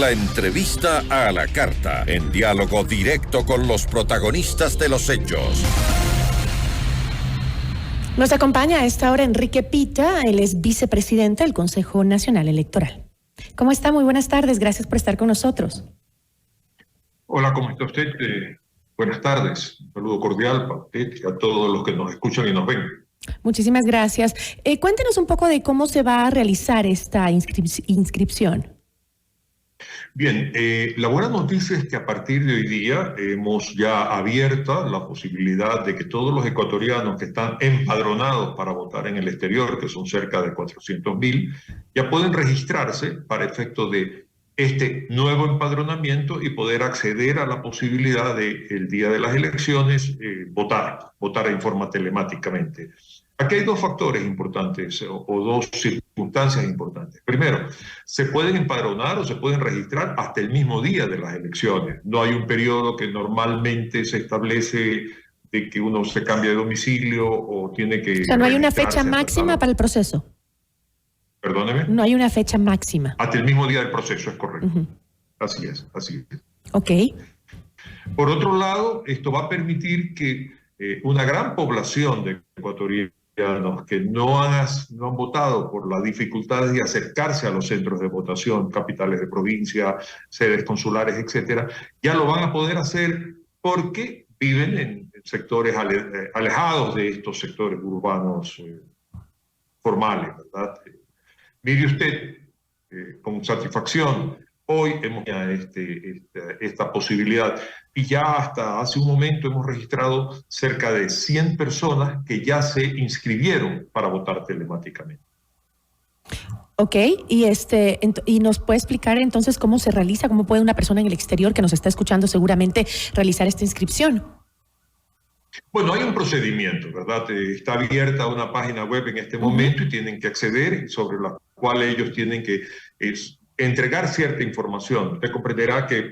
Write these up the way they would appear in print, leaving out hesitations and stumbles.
La entrevista a la carta, en diálogo directo con los protagonistas de los hechos. Nos acompaña a esta hora Enrique Pita, él es vicepresidente del Consejo Nacional Electoral. ¿Cómo está? Muy buenas tardes, gracias por estar con nosotros. Hola, ¿cómo está usted? Buenas tardes, un saludo cordial para usted y a todos los que nos escuchan y nos ven. Muchísimas gracias. Cuéntenos un poco de cómo se va a realizar esta inscripción. Bien, la buena noticia es que a partir de hoy día hemos ya abierta la posibilidad de que todos los ecuatorianos que están empadronados para votar en el exterior, que son cerca de 400.000, ya pueden registrarse para efecto de este nuevo empadronamiento y poder acceder a la posibilidad de el día de las elecciones votar en forma telemáticamente. Aquí hay dos factores importantes o dos circunstancias importantes. Primero, se pueden empadronar o se pueden registrar hasta el mismo día de las elecciones. No hay un periodo que normalmente se establece de que uno se cambie de domicilio o tiene que... O sea, no hay una fecha máxima para el proceso. Perdóneme. No hay una fecha máxima. Hasta el mismo día del proceso, es correcto. Así es, así es. Ok. Por otro lado, esto va a permitir que una gran población de ecuatorianos que no han votado por las dificultades de acercarse a los centros de votación, capitales de provincia, sedes consulares, etcétera, ya lo van a poder hacer porque viven en sectores alejados de estos sectores urbanos formales, ¿verdad? Mire usted, con satisfacción, hoy hemos esta posibilidad y ya hasta hace un momento hemos registrado cerca de 100 personas que ya se inscribieron para votar telemáticamente. Ok, y nos puede explicar entonces cómo se realiza, cómo puede una persona en el exterior que nos está escuchando seguramente realizar esta inscripción. Bueno, hay un procedimiento, ¿verdad? Está abierta una página web en este momento y tienen que acceder, sobre la cual ellos tienen que entregar cierta información. Usted comprenderá que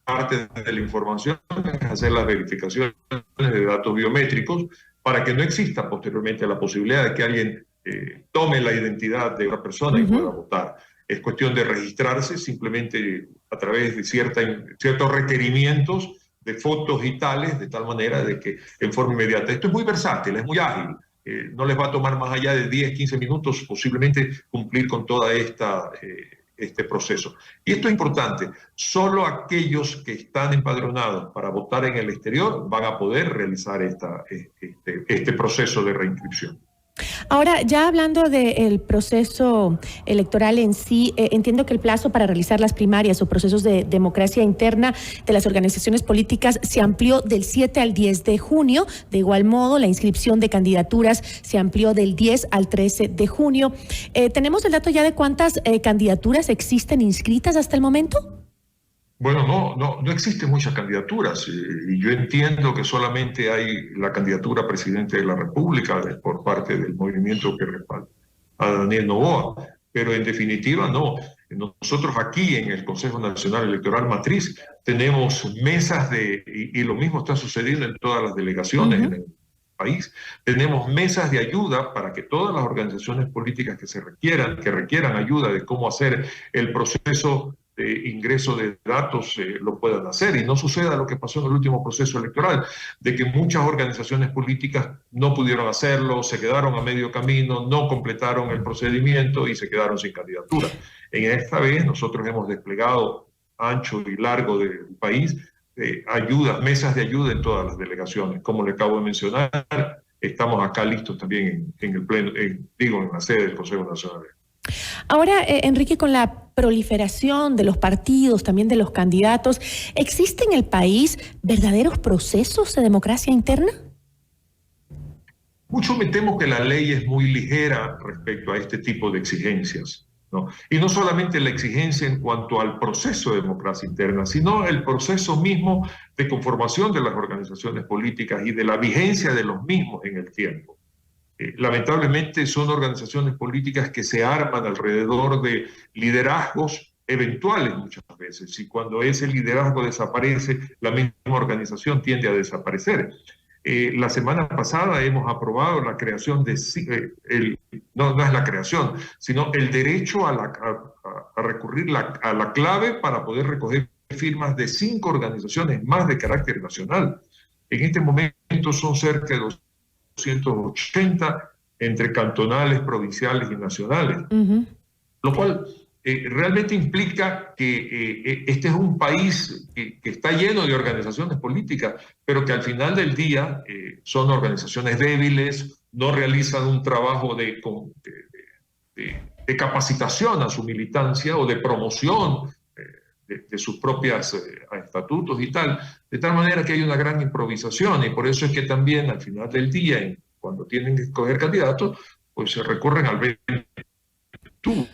parte de la información es hacer las verificaciones de datos biométricos para que no exista posteriormente la posibilidad de que alguien tome la identidad de una persona y pueda votar. Es cuestión de registrarse simplemente a través de ciertos requerimientos de fotos y tales, de tal manera de que en forma inmediata. Esto es muy versátil, es muy ágil. No les va a tomar más allá de 10, 15 minutos posiblemente cumplir con toda este proceso. Y esto es importante, solo aquellos que están empadronados para votar en el exterior van a poder realizar este proceso de reinscripción. Ahora, ya hablando del proceso electoral en sí, entiendo que el plazo para realizar las primarias o procesos de democracia interna de las organizaciones políticas se amplió del 7 al 10 de junio. De igual modo, la inscripción de candidaturas se amplió del 10 al 13 de junio. ¿Tenemos el dato ya de cuántas candidaturas existen inscritas hasta el momento? Bueno, no existen muchas candidaturas y yo entiendo que solamente hay la candidatura a presidente de la República por parte del movimiento que respalda a Daniel Noboa, pero en definitiva no. Nosotros aquí en el Consejo Nacional Electoral Matriz tenemos mesas y lo mismo está sucediendo en todas las delegaciones en el país. Tenemos mesas de ayuda para que todas las organizaciones políticas que requieran ayuda de cómo hacer el proceso de ingreso de datos lo puedan hacer y no suceda lo que pasó en el último proceso electoral, de que muchas organizaciones políticas no pudieron hacerlo, se quedaron a medio camino, no completaron el procedimiento y se quedaron sin candidatura. En esta vez nosotros hemos desplegado ancho y largo del país mesas de ayuda en todas las delegaciones. Como le acabo de mencionar, estamos acá listos también en el pleno, en la sede del Consejo Nacional. Ahora, Enrique, con la proliferación de los partidos, también de los candidatos, ¿existe en el país verdaderos procesos de democracia interna? Mucho me temo que la ley es muy ligera respecto a este tipo de exigencias, ¿no? Y no solamente la exigencia en cuanto al proceso de democracia interna, sino el proceso mismo de conformación de las organizaciones políticas y de la vigencia de los mismos en el tiempo. Lamentablemente son organizaciones políticas que se arman alrededor de liderazgos eventuales muchas veces, y cuando ese liderazgo desaparece, la misma organización tiende a desaparecer. La semana pasada hemos aprobado la creación de no es la creación, sino el derecho a recurrir a la clave para poder recoger firmas de 5 organizaciones más de carácter nacional. En este momento son cerca de 280 entre cantonales, provinciales y nacionales, lo cual realmente implica que este es un país que está lleno de organizaciones políticas, pero que al final del día son organizaciones débiles, no realizan un trabajo de capacitación a su militancia o de promoción de sus propios estatutos y tal, de tal manera que hay una gran improvisación, y por eso es que también al final del día, cuando tienen que escoger candidatos, pues se recurren al tú.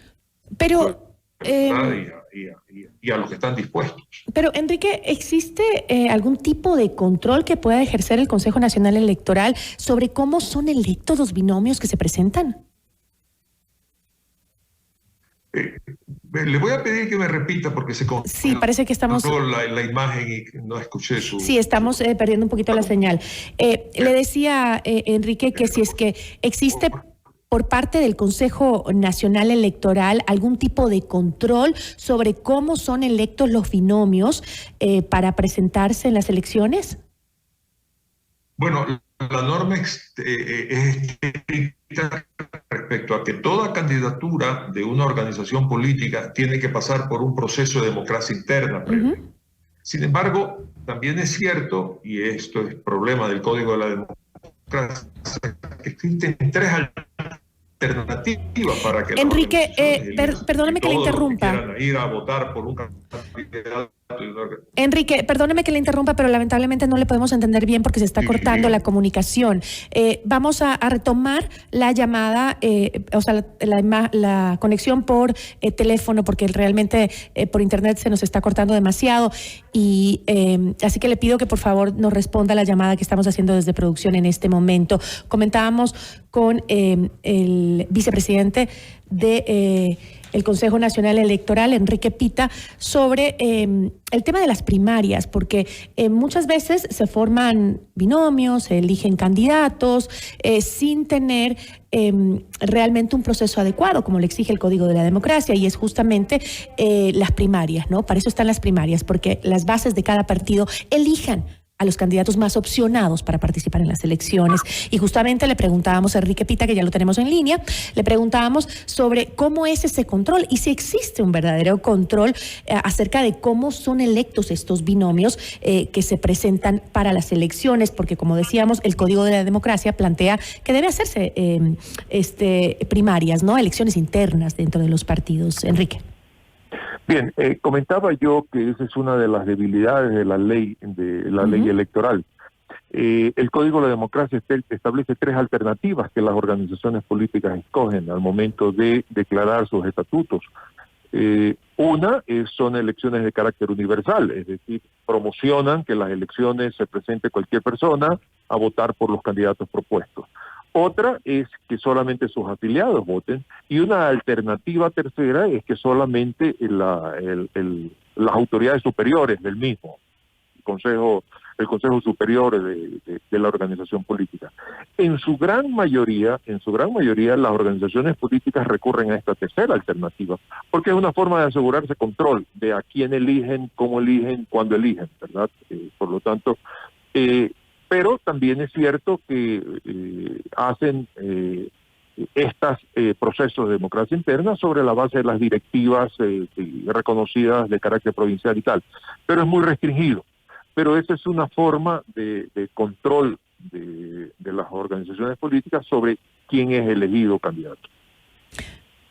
Pero, y a los que están dispuestos. pero Enrique, ¿existe algún tipo de control que pueda ejercer el Consejo Nacional Electoral sobre cómo son electos los binomios que se presentan? Le voy a pedir que me repita porque Sí, parece que estamos... la imagen y no escuché su... Sí, estamos perdiendo un poquito la señal. Le decía, Enrique, que si es que existe por parte del Consejo Nacional Electoral algún tipo de control sobre cómo son electos los binomios para presentarse en las elecciones. Bueno, la norma es estricta respecto a que toda candidatura de una organización política tiene que pasar por un proceso de democracia interna previo. Sin embargo, también es cierto, y esto es problema del Código de la Democracia, que existen 3 alternativas para que Enrique, perdóneme que le interrumpa. Que quieran ir a votar por un candidato. Enrique, perdóneme que le interrumpa, pero lamentablemente no le podemos entender bien porque se está cortando la comunicación. Vamos a retomar la llamada, o sea, la conexión por teléfono, porque realmente por internet se nos está cortando demasiado. Y así que le pido que por favor nos responda la llamada que estamos haciendo desde producción en este momento. Comentábamos con el vicepresidente de el Consejo Nacional Electoral, Enrique Pita, sobre el tema de las primarias, porque muchas veces se forman binomios, se eligen candidatos sin tener realmente un proceso adecuado, como le exige el Código de la Democracia, y es justamente las primarias, ¿no? Para eso están las primarias, porque las bases de cada partido elijan a los candidatos más opcionados para participar en las elecciones. Y justamente le preguntábamos a Enrique Pita, que ya lo tenemos en línea, le preguntábamos sobre cómo es ese control y si existe un verdadero control acerca de cómo son electos estos binomios que se presentan para las elecciones, porque como decíamos, el Código de la Democracia plantea que debe hacerse primarias, ¿no? Elecciones internas dentro de los partidos. Enrique. Bien, comentaba yo que esa es una de las debilidades de la ley electoral. El Código de la Democracia establece 3 alternativas que las organizaciones políticas escogen al momento de declarar sus estatutos. Una son elecciones de carácter universal, es decir, promocionan que las elecciones se presente cualquier persona a votar por los candidatos propuestos. Otra es que solamente sus afiliados voten, y una alternativa tercera es que solamente las autoridades superiores del mismo, el Consejo Superior de la organización política. En su gran mayoría, las organizaciones políticas recurren a esta tercera alternativa, porque es una forma de asegurarse control de a quién eligen, cómo eligen, cuándo eligen, ¿verdad? Por lo tanto, pero también es cierto que hacen estos procesos de democracia interna sobre la base de las directivas reconocidas de carácter provincial y tal, pero es muy restringido. Pero esa es una forma de control de las organizaciones políticas sobre quién es elegido candidato.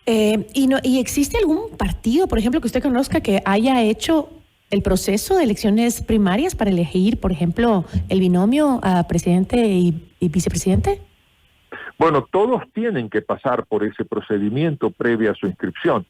¿Y existe algún partido, por ejemplo, que usted conozca que haya hecho el proceso de elecciones primarias para elegir, por ejemplo, el binomio a presidente y vicepresidente? Bueno, todos tienen que pasar por ese procedimiento previo a su inscripción.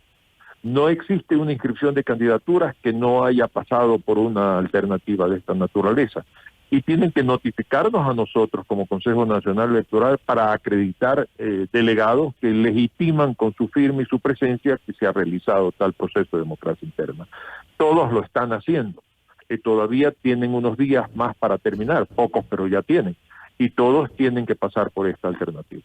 No existe una inscripción de candidaturas que no haya pasado por una alternativa de esta naturaleza. Y tienen que notificarnos a nosotros como Consejo Nacional Electoral para acreditar delegados que legitiman con su firma y su presencia que se ha realizado tal proceso de democracia interna. Todos lo están haciendo. Todavía tienen unos días más para terminar, pocos pero ya tienen. Y todos tienen que pasar por esta alternativa.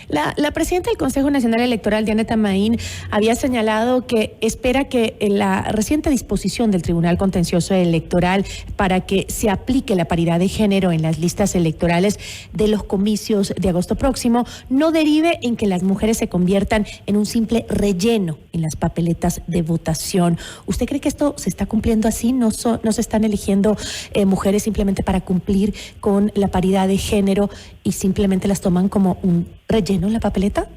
La presidenta del Consejo Nacional Electoral, Diana Tamaín, había señalado que espera que la reciente disposición del Tribunal Contencioso Electoral para que se aplique la paridad de género en las listas electorales de los comicios de agosto próximo no derive en que las mujeres se conviertan en un simple relleno en las papeletas de votación. ¿Usted cree que esto se está cumpliendo así? ¿No se están eligiendo mujeres simplemente para cumplir con la paridad de género y simplemente las toman como un relleno en la papeleta?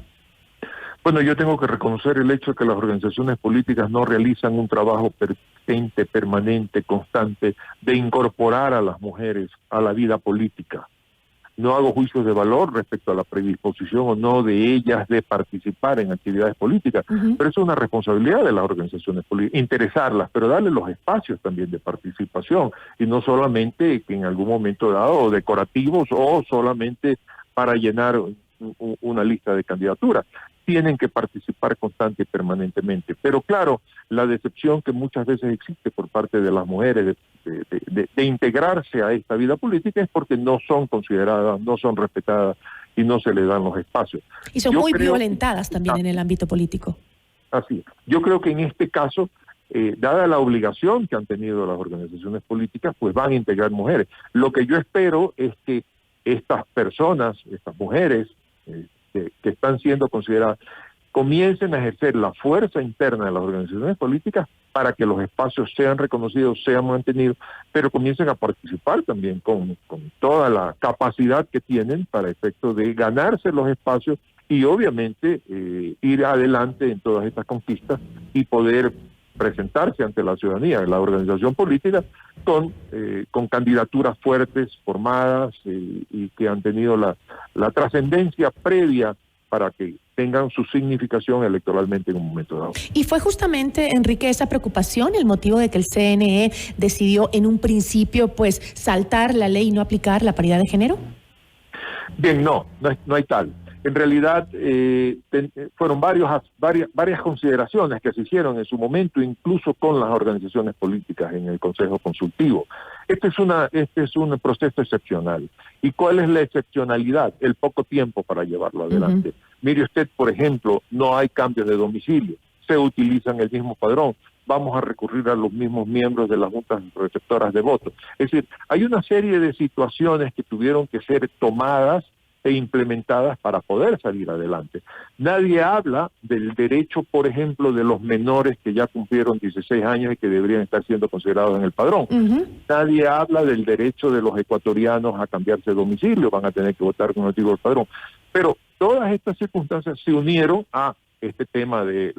Bueno, yo tengo que reconocer el hecho de que las organizaciones políticas no realizan un trabajo persistente, permanente, constante, de incorporar a las mujeres a la vida política. No hago juicios de valor respecto a la predisposición o no de ellas de participar en actividades políticas, pero eso es una responsabilidad de las organizaciones políticas, interesarlas, pero darle los espacios también de participación, y no solamente que en algún momento dado decorativos o solamente para llenar una lista de candidaturas. Tienen que participar constante y permanentemente. Pero claro, la decepción que muchas veces existe por parte de las mujeres de integrarse a esta vida política es porque no son consideradas, no son respetadas y no se les dan los espacios. Y son muy violentadas también en el ámbito político. Así es. Yo creo que en este caso, dada la obligación que han tenido las organizaciones políticas, pues van a integrar mujeres. Lo que yo espero es que estas personas, estas mujeres, que están siendo consideradas, comiencen a ejercer la fuerza interna de las organizaciones políticas para que los espacios sean reconocidos, sean mantenidos, pero comiencen a participar también con toda la capacidad que tienen para efecto de ganarse los espacios y obviamente ir adelante en todas estas conquistas y poder presentarse ante la ciudadanía, la organización política, con candidaturas fuertes, formadas y que han tenido la trascendencia previa para que tengan su significación electoralmente en un momento dado. Y fue justamente, Enrique, esa preocupación el motivo de que el CNE decidió en un principio pues saltar la ley y no aplicar la paridad de género. Bien, no hay tal. En realidad fueron varias consideraciones que se hicieron en su momento, incluso con las organizaciones políticas en el Consejo Consultivo. Este es un proceso excepcional. ¿Y cuál es la excepcionalidad? El poco tiempo para llevarlo adelante. Mire usted, por ejemplo, no hay cambios de domicilio, se utilizan el mismo padrón. Vamos a recurrir a los mismos miembros de las juntas receptoras de votos. Es decir, hay una serie de situaciones que tuvieron que ser tomadas e implementadas para poder salir adelante. Nadie habla del derecho, por ejemplo, de los menores que ya cumplieron 16 años y que deberían estar siendo considerados en el padrón. Nadie habla del derecho de los ecuatorianos a cambiarse de domicilio, van a tener que votar con motivo del padrón. Pero todas estas circunstancias se unieron a este tema del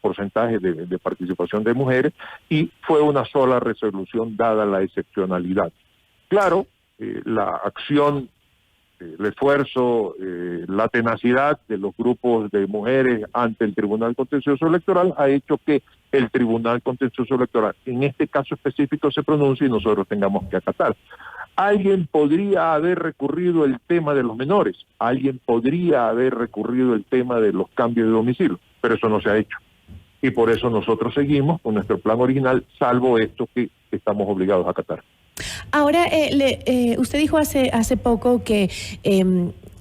porcentaje de participación de mujeres y fue una sola resolución dada la excepcionalidad. Claro, la acción, el esfuerzo, la tenacidad de los grupos de mujeres ante el Tribunal Contencioso Electoral ha hecho que el Tribunal Contencioso Electoral, en este caso específico, se pronuncie y nosotros tengamos que acatar. Alguien podría haber recurrido el tema de los menores, alguien podría haber recurrido el tema de los cambios de domicilio, pero eso no se ha hecho. Y por eso nosotros seguimos con nuestro plan original, salvo esto que estamos obligados a acatar. Ahora, usted dijo hace poco que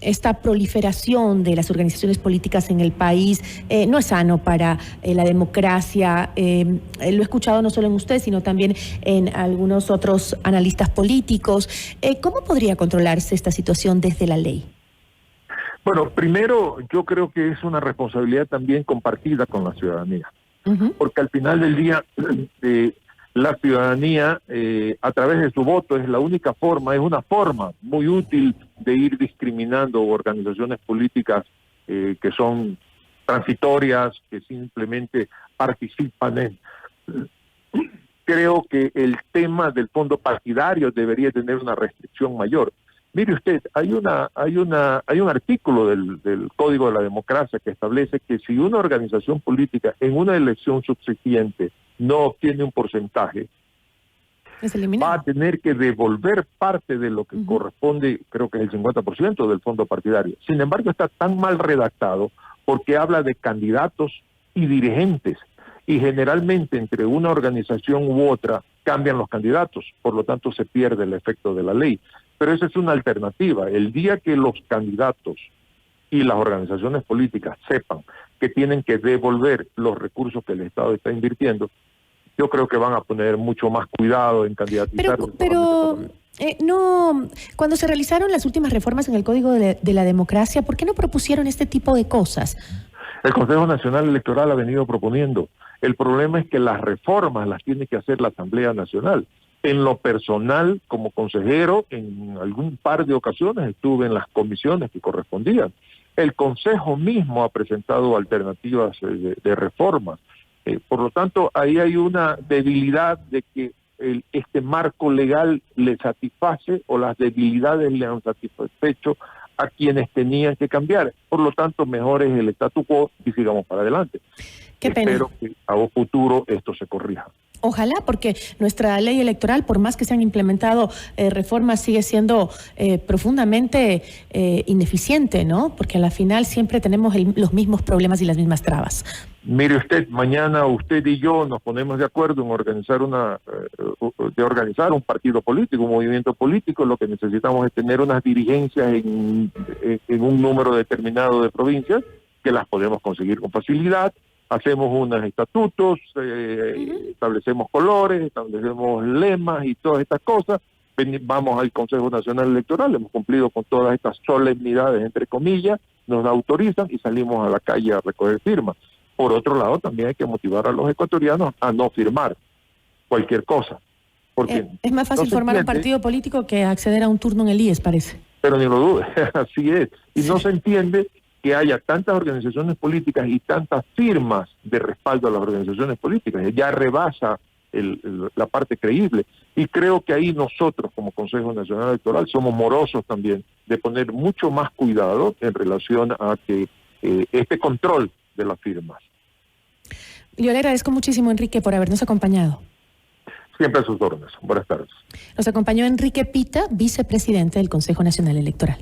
esta proliferación de las organizaciones políticas en el país no es sano para la democracia. Lo he escuchado no solo en usted, sino también en algunos otros analistas políticos. ¿Cómo podría controlarse esta situación desde la ley? Bueno, primero yo creo que es una responsabilidad también compartida con la ciudadanía, porque al final del día la ciudadanía, a través de su voto, es una forma muy útil de ir discriminando organizaciones políticas que son transitorias, que simplemente participan en. Creo que el tema del fondo partidario debería tener una restricción mayor. Mire usted, hay un artículo del Código de la Democracia que establece que si una organización política en una elección subsiguiente no obtiene un porcentaje, va a tener que devolver parte de lo que corresponde, creo que es el 50% del fondo partidario. Sin embargo, está tan mal redactado porque habla de candidatos y dirigentes, y generalmente entre una organización u otra cambian los candidatos, por lo tanto se pierde el efecto de la ley. Pero esa es una alternativa. El día que los candidatos y las organizaciones políticas sepan que tienen que devolver los recursos que el Estado está invirtiendo, yo creo que van a poner mucho más cuidado en candidatizar. Pero no, cuando se realizaron las últimas reformas en el Código de la Democracia, ¿por qué no propusieron este tipo de cosas? El Consejo Nacional Electoral ha venido proponiendo. El problema es que las reformas las tiene que hacer la Asamblea Nacional. En lo personal, como consejero, en algún par de ocasiones estuve en las comisiones que correspondían. El Consejo mismo ha presentado alternativas de reformas. Por lo tanto, ahí hay una debilidad de que este marco legal le satisface o las debilidades le han satisfecho a quienes tenían que cambiar. Por lo tanto, mejor es el statu quo y sigamos para adelante. Qué pena. Espero que a un futuro esto se corrija. Ojalá, porque nuestra ley electoral, por más que se han implementado reformas, sigue siendo profundamente ineficiente, ¿no? Porque a la final siempre tenemos los mismos problemas y las mismas trabas. Mire usted, mañana usted y yo nos ponemos de acuerdo en organizar un partido político, un movimiento político. Lo que necesitamos es tener unas dirigencias en un número determinado de provincias que las podemos conseguir con facilidad. Hacemos unos estatutos, establecemos colores, establecemos lemas y todas estas cosas. Vamos al Consejo Nacional Electoral, hemos cumplido con todas estas solemnidades, entre comillas, nos autorizan y salimos a la calle a recoger firmas. Por otro lado, también hay que motivar a los ecuatorianos a no firmar cualquier cosa. Porque es más fácil formar un partido político que acceder a un turno en el IES, parece. Pero ni lo dude, así es. Y no se entiende que haya tantas organizaciones políticas y tantas firmas de respaldo a las organizaciones políticas. Ya rebasa la parte creíble. Y creo que ahí nosotros, como Consejo Nacional Electoral, somos morosos también de poner mucho más cuidado en relación a que este control de las firmas. Yo le agradezco muchísimo, Enrique, por habernos acompañado. Siempre a sus órdenes. Buenas tardes. Nos acompañó Enrique Pita, vicepresidente del Consejo Nacional Electoral.